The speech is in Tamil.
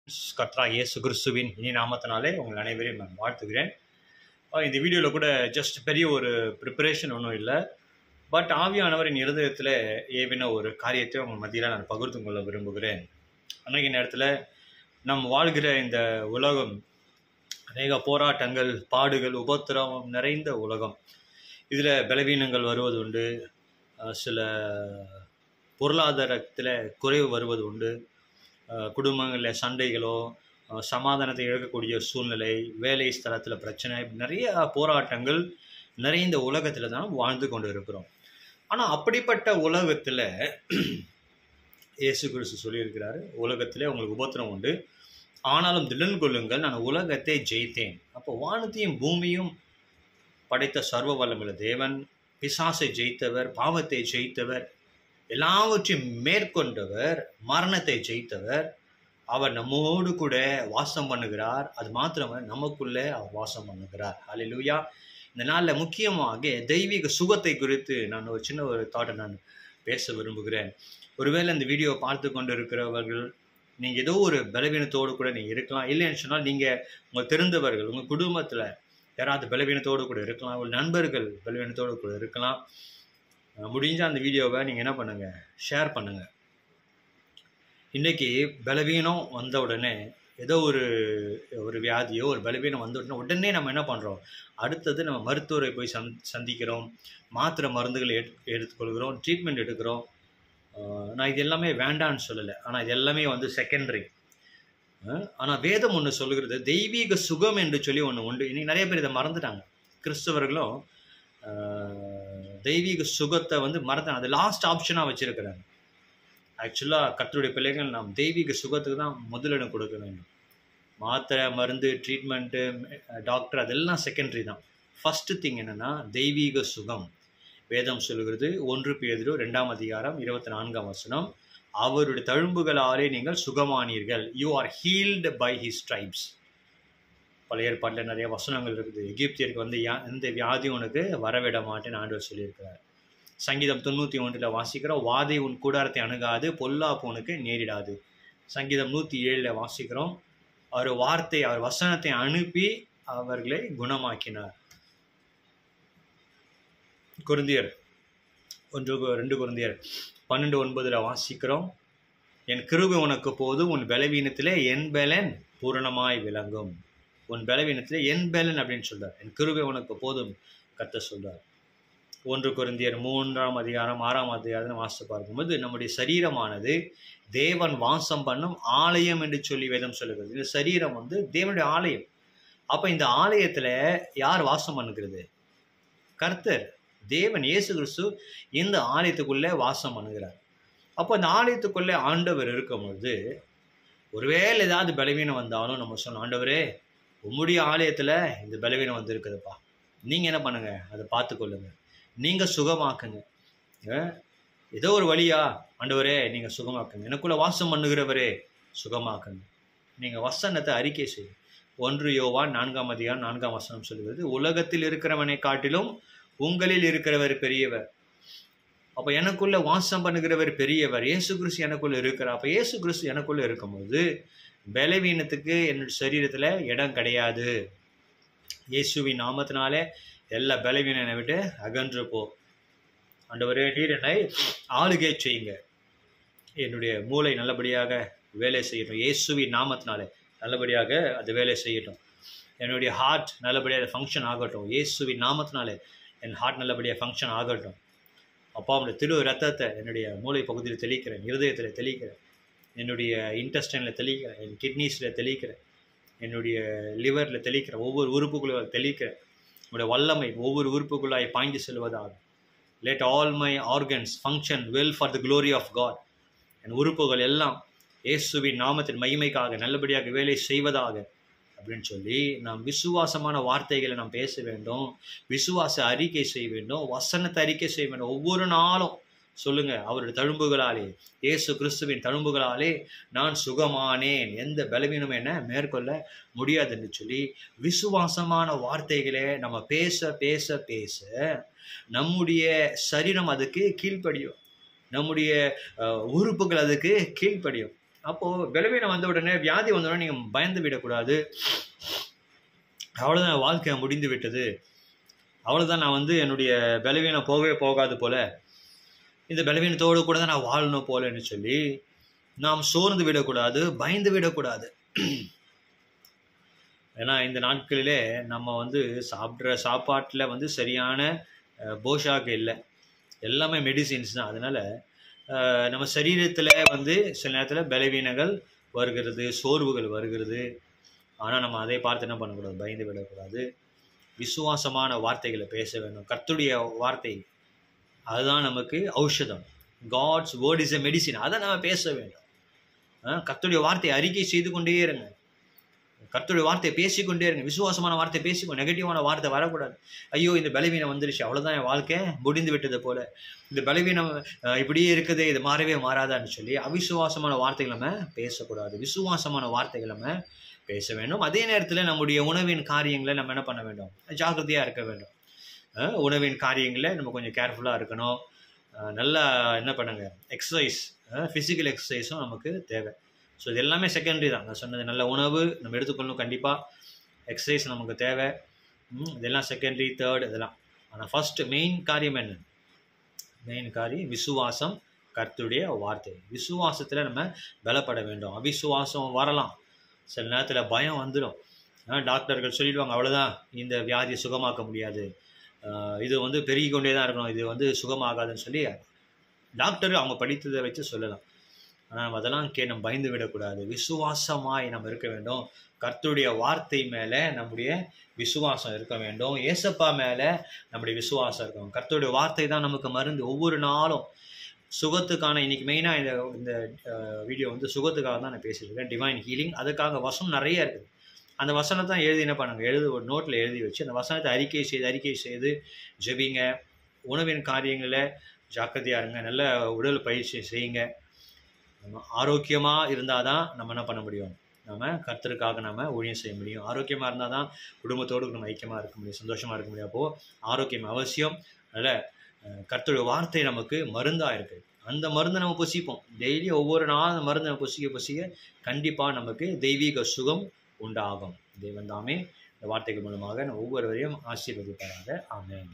கர்த்தராகிய இயேசு கிறிஸ்துவின் இனி நாமத்தினாலே உங்கள் அனைவரையும் நான் வாழ்த்துகிறேன். இந்த வீடியோவில் கூட ஜஸ்ட் பெரிய ஒரு ப்ரிப்பரேஷன் ஒன்றும் இல்லை, பட் ஆவியானவரின் இருதயத்தில் ஏவின ஒரு காரியத்தை உங்கள் மத்தியில் நான் பகிர்ந்து கொள்ள விரும்புகிறேன். அன்றைக்கு நேரத்தில் நம் வாழ்கிற இந்த உலகம் அநேக போராட்டங்கள், பாடுகள், உபத்திரவம் நிறைந்த உலகம். இதில் பலவீனங்கள் வருவது உண்டு, சில பொருளாதாரத்தில் குறைவு வருவது உண்டு, குடும்பங்களில் சண்டைகளோ, சமாதானத்தை இழக்கக்கூடிய சூழ்நிலை, வேலை ஸ்தலத்தில் பிரச்சனை, நிறைய போராட்டங்கள் நிறைந்த உலகத்தில் தான் வாழ்ந்து கொண்டு இருக்கிறோம். ஆனால் அப்படிப்பட்ட உலகத்தில் இயேசு கிறிஸ்து சொல்லியிருக்கிறாரு, உலகத்தில் உங்களுக்கு உபத்திரம் உண்டு, ஆனாலும் திடன் கொள்ளுங்கள், நான் உலகத்தை ஜெயித்தேன். அப்போ வானத்தையும் பூமியும் படைத்த சர்வ வல்லமுள்ள தேவன், பிசாசை ஜெயித்தவர், பாவத்தை ஜெயித்தவர், எல்லாவற்றையும் மேற்கொண்டவர், மரணத்தை ஜெயித்தவர், அவர் நம்மோடு கூட வாசம் பண்ணுகிறார். அது மாத்திரமல்ல, நமக்குள்ளே அவர் வாசம் பண்ணுகிறார். ஹல்லேலூயா. இந்த நாளில் முக்கியமாக தெய்வீக சுகத்தை குறித்து நான் ஒரு சின்ன ஒரு தாட்டை நான் பேச விரும்புகிறேன். ஒருவேளை இந்த வீடியோ பார்த்து கொண்டு இருக்கிறவர்கள் நீங்கள் ஏதோ ஒரு பலவீனத்தோடு கூட நீங்கள் இருக்கலாம். இல்லைன்னு சொன்னால் நீங்கள் உங்கள் தெரிந்தவர்கள், உங்கள் குடும்பத்தில் யாராவது பலவீனத்தோடு கூட இருக்கலாம், ஒரு நண்பர்கள் பலவீனத்தோடு கூட இருக்கலாம். முடிஞ்சால் அந்த வீடியோவை நீங்கள் என்ன பண்ணுங்கள், ஷேர் பண்ணுங்கள். இன்றைக்கி பலவீனம் வந்த உடனே, ஏதோ ஒரு வியாதியோ ஒரு பலவீனம் வந்த உடனே நம்ம என்ன பண்ணுறோம், அடுத்தது நம்ம மருத்துவரை போய் சந்திக்கிறோம், மாத்திரை மருந்துகள் எடுத்துக்கொள்கிறோம், ட்ரீட்மெண்ட் எடுக்கிறோம். நான் இது எல்லாமே வேண்டான்னு சொல்லலை, ஆனால் இது எல்லாமே செகண்டரி. ஆனால் வேதம் ஒன்று சொல்லுகிறது, தெய்வீக சுகம் என்று சொல்லி ஒன்று உண்டு. இன்றைக்கி நிறைய பேர் இதை மறந்துட்டாங்க. கிறிஸ்தவர்களும் தெய்வீக சுகத்தை மறந்தாங்க, அது லாஸ்ட் ஆப்ஷனாக வச்சுருக்கிறாங்க. ஆக்சுவலாக கர்த்தருடைய பிள்ளைகள் நாம் தெய்வீக சுகத்துக்கு தான் முதலிடம் கொடுக்க வேண்டும். மாத்திரை மருந்து ட்ரீட்மெண்ட்டு டாக்டர் அதெல்லாம் செகண்டரி தான். ஃபஸ்ட்டு திங் என்னென்னா தெய்வீக சுகம். வேதம் சொல்லுகிறது 1 பேதுரு 2ஆம் அதிகாரம் 24ஆம் வசனம், அவருடைய தழும்புகளாலே நீங்கள் சுகமானீர்கள். You are healed by his stripes. பழைய ஏற்பாட்டில் நிறைய வசனங்கள் இருக்குது. எகிப்தியருக்கு எந்த வியாதியும் உனக்கு வரவிட மாட்டேன்னு ஆண்டவர் சொல்லியிருக்கிறார். சங்கீதம் 91 வாசிக்கிறோம், வாதை உன் கூடாரத்தை அணுகாது, பொல்லாப்பு உனக்கு நேரிடாது. சங்கீதம் 107 வாசிக்கிறோம், அவர் வார்த்தை, அவர் வசனத்தை அனுப்பி அவர்களை குணமாக்கினார். கொரிந்தியர் 2 கொரிந்தியர் 12:9 வாசிக்கிறோம், என் கிருபை உனக்கு போதும், உன் பலவீனத்திலே என் பலன் பூரணமாய் விளங்கும். உன் பலவீனத்திலே என் பலன் அப்படின்னு சொல்றார். என் கிருபை உனக்கு போதும் கர்த்தர் சொல்றார். 1 கொரிந்தியர் 3ஆம் அதிகாரம் 6ஆம் அதிகாரம் வாசித்து பார்க்கும்போது, நம்முடைய சரீரமானது தேவன் வாசம் பண்ணும் ஆலயம் என்று சொல்லி வேதம் சொல்லுகிறது. இந்த சரீரம் தேவனுடைய ஆலயம். அப்போ இந்த ஆலயத்தில் யார் வாசம் பண்ணுகிறது? கர்த்தர், தேவன், இயேசு கிறிஸ்து இந்த ஆலயத்துக்குள்ளே வாசம் பண்ணுகிறார். அப்போ இந்த ஆலயத்துக்குள்ளே ஆண்டவர் இருக்கும்போது, ஒருவேளை ஏதாவது பலவீனம் வந்தாலும் நம்ம சொல்லணும், ஆண்டவரே உம்முடைய ஆலயத்தில் இந்த பலவீனம் இருக்குதுப்பா, நீங்கள் என்ன பண்ணுங்கள், அதை பார்த்துக்கொள்ளுங்க, நீங்கள் சுகமாக்குங்க. ஏதோ ஒரு வழியா ஆண்டவரே நீங்கள் சுகமாக்குங்க, எனக்குள்ளே வாசம் பண்ணுகிறவரே சுகமாக்குங்க. நீங்கள் வசனத்தை அறிக்கை செய்யுங்க. 1 யோவான் 4ஆம் அதிகாரம் 4ஆம் வசனம் சொல்லுகிறது, உலகத்தில் இருக்கிறவனை காட்டிலும் உங்களில் இருக்கிறவர் பெரியவர். அப்போ எனக்குள்ளே வாசம் பண்ணுகிறவர் பெரியவர், இயேசு கிறிஸ்து எனக்குள்ளே இருக்கிறார். அப்போ இயேசு கிறிஸ்து எனக்குள்ளே இருக்கும்போது பலவீனத்துக்கு என்னுடைய சரீரத்தில் இடம் கிடையாது. இயேசுவின் நாமத்தினாலே எல்லா பலவீனனை விட்டு அகன்று போ. ஆண்டவரே நீர் என்னை ஆளுகை செய்யுங்க, என்னுடைய மூளை நல்லபடியாக வேலை செய்யட்டும், இயேசுவின் நாமத்தினாலே நல்லபடியாக அது வேலை செய்யட்டும். என்னுடைய ஹார்ட் நல்லபடியாக ஃபங்க்ஷன் ஆகட்டும், இயேசுவின் நாமத்தினாலே என் ஹார்ட் நல்லபடியாக ஃபங்க்ஷன் ஆகட்டும். அப்பா அவனுடைய திரு ரத்தத்தை என்னுடைய மூளை பகுதியில் தெளிக்கிறேன், இருதயத்தில் தெளிக்கிறேன், என்னுடைய இன்டெஸ்டைனில் தெளிக்கிறேன், என் கிட்னிஸில் தெளிக்கிறேன், என்னுடைய லிவரில் தெளிக்கிறேன், ஒவ்வொரு உறுப்புகளும் தெளிக்கிறேன். என்னுடைய வல்லமை ஒவ்வொரு உறுப்புக்குள்ளாய் பாய்ந்து செல்வதாக. Let all my organs function well for the glory of God. என் உறுப்புகள் எல்லாம் இயேசுவின் நாமத்தின் மகிமைக்காக நல்லபடியாக வேலை செய்வதாக அப்படின்னு சொல்லி நாம் விசுவாசமான வார்த்தைகளை நாம் பேச வேண்டும், விசுவாச அறிக்கை செய்ய வேண்டும், வசனத்தை அறிக்கை செய்ய வேண்டும். ஒவ்வொரு நாளும் சொல்லுங்க, அவருடைய தழும்புகளாலே, இயேசு கிறிஸ்துவின் தழும்புகளாலே நான் சுகமானேன், எந்த பலவீனமும் என்ன மேற்கொள்ள முடியாது என்று சொல்லி விசுவாசமான வார்த்தைகளை நம்ம பேச பேச பேச நம்முடைய சரீரம் அதுக்கு கீழ்ப்படியும், நம்முடைய உறுப்புகள் அதுக்கு கீழ்ப்படியும். அப்போது பலவீனம் வந்த உடனே, வியாதி வந்த உடனே நீங்கள் பயந்து விடக்கூடாது. அவ்வளோதான், வாழ்க்கை முடிந்து விட்டது, அவ்வளோதான், நான் வந்து என்னுடைய பலவீனம் போகவே போகாது போல், இந்த பலவீனத்தோடு கூட தான் நான் வாழணும் போலன்னு சொல்லி நாம் சோர்ந்து விடக்கூடாது, பயந்து விடக்கூடாது. ஏன்னா இந்த நாட்களிலே நம்ம வந்து சாப்பிட்ற சாப்பாட்டில் வந்து சரியான போஷாக்கு இல்லை, எல்லாமே மெடிசின்ஸ் தான். அதனால் நம்ம சரீரத்தில் வந்து சில நேரத்தில் பலவீனங்கள் வருகிறது, சோர்வுகள் வருகிறது. ஆனால் நம்ம அதை பார்த்து என்ன பண்ணக்கூடாது, பயந்து விடக்கூடாது. விசுவாசமான வார்த்தைகளை பேச வேண்டும். கர்த்தருடைய வார்த்தை அதுதான் நமக்கு ஔஷதம். God's word is a medicine. அதை நம்ம பேச வேண்டும். கர்த்தருடைய வார்த்தையை அறிக்கை செய்து கொண்டே இருங்க. கர்த்தருடைய வார்த்தையை பேசிக்கொண்டே இருங்க. விசுவாசமான வார்த்தை பேசிக்கோ. நெகட்டிவான வார்த்தை வரக்கூடாது. ஐயோ இந்த பலவீனம் வந்துருச்சு, அவ்வளோதான், என் வாழ்க்கை முடிந்து விட்டது போல, இந்த பலவீனம் இப்படியே இருக்குது, இது மாறவே மாறாதான்னு சொல்லி அவிசுவாசமான வார்த்தைகள் நம்ம பேசக்கூடாது. விசுவாசமான வார்த்தைகள் நம்ம பேச வேண்டும். அதே நேரத்தில் நம்முடைய உணவின் காரியங்களை நம்ம என்ன பண்ண வேண்டும், ஜாக்கிரதையாக இருக்க வேண்டும். உணவின் காரியங்களில் நம்ம கொஞ்சம் கேர்ஃபுல்லாக இருக்கணும். நல்லா என்ன பண்ணுங்க, எக்ஸசைஸ், ஃபிசிக்கல் எக்ஸசைஸும் நமக்கு தேவை. ஸோ இது எல்லாமே செகண்டரி தான். நான் சொன்னது நல்ல உணவு நம்ம எடுத்துக்கொள்ளணும், கண்டிப்பாக எக்ஸசைஸ் நமக்கு தேவை, இதெல்லாம் செகண்டரி, தேர்ட் இதெல்லாம். ஆனால் ஃபஸ்ட்டு மெயின் காரியம் என்ன, மெயின் காரியம் விசுவாசம், கர்த்தருடைய வார்த்தை. விசுவாசத்தில் நம்ம பலப்பட வேண்டும். அவிசுவாசம் வரலாம், சில நேரத்தில் பயம் வந்துடும். டாக்டர்கள் சொல்லிடுவாங்க, அவ்வளோதான், இந்த வியாதியை சுகமாக்க முடியாது, இது வந்து பெருகி கொண்டே தான் இருக்கணும், இது வந்து சுகமாகாதுன்னு சொல்லி டாக்டர் அவங்க படித்ததை வச்சு சொல்லலாம். ஆனால் நம்ம அதெல்லாம் நம்ம பயந்து விடக்கூடாது. விசுவாசமாய் நம்ம இருக்க வேண்டும். கர்த்தருடைய வார்த்தை மேலே நம்முடைய விசுவாசம் இருக்க வேண்டும். ஏசப்பா மேலே நம்முடைய விசுவாசம் இருக்கணும். கர்த்தருடைய வார்த்தை தான் நமக்கு மருந்து. ஒவ்வொரு நாளும் சுகத்துக்கான, இன்றைக்கி மெயினாக இந்த வீடியோ வந்து சுகத்துக்காக தான் நான் பேசியிருக்கேன், டிவைன் ஹீலிங். அதுக்காக வசனம் நிறைய இருக்குது. அந்த வசனத்தை தான் எழுதி என்ன பண்ணுங்க, ஒரு நோட்டில் எழுதி வச்சு அந்த வசனத்தை அறிக்கை செய்து ஜெபிங்க. உணவின் காரியங்களில் ஜாக்கிரதையாக இருங்க. நல்ல உடல் பயிற்சி செய்யுங்க. நம்ம ஆரோக்கியமாக இருந்தால் தான் நம்ம என்ன பண்ண முடியும், நம்ம கர்த்தருக்காக நம்ம ஊழியம் செய்ய முடியும். ஆரோக்கியமாக இருந்தால் தான் குடும்பத்தோடு நம்ம ஐக்கியமாக இருக்க முடியும், சந்தோஷமாக இருக்க முடியும். அப்போது ஆரோக்கியம் அவசியம். அதனால் கர்த்தருடைய வார்த்தை நமக்கு மருந்தாக இருக்குது. அந்த மருந்தை நம்ம புசிப்போம். டெய்லி ஒவ்வொரு நாள் அந்த மருந்தை நம்ம புசிக்க கண்டிப்பாக நமக்கு தெய்வீக சுகம் உண்டாகும். தேவன் தாமே இந்த வார்த்தைகள் மூலமாக ஒவ்வொருவரையும் ஆசீர்வதிப்பாராக. ஆமென்.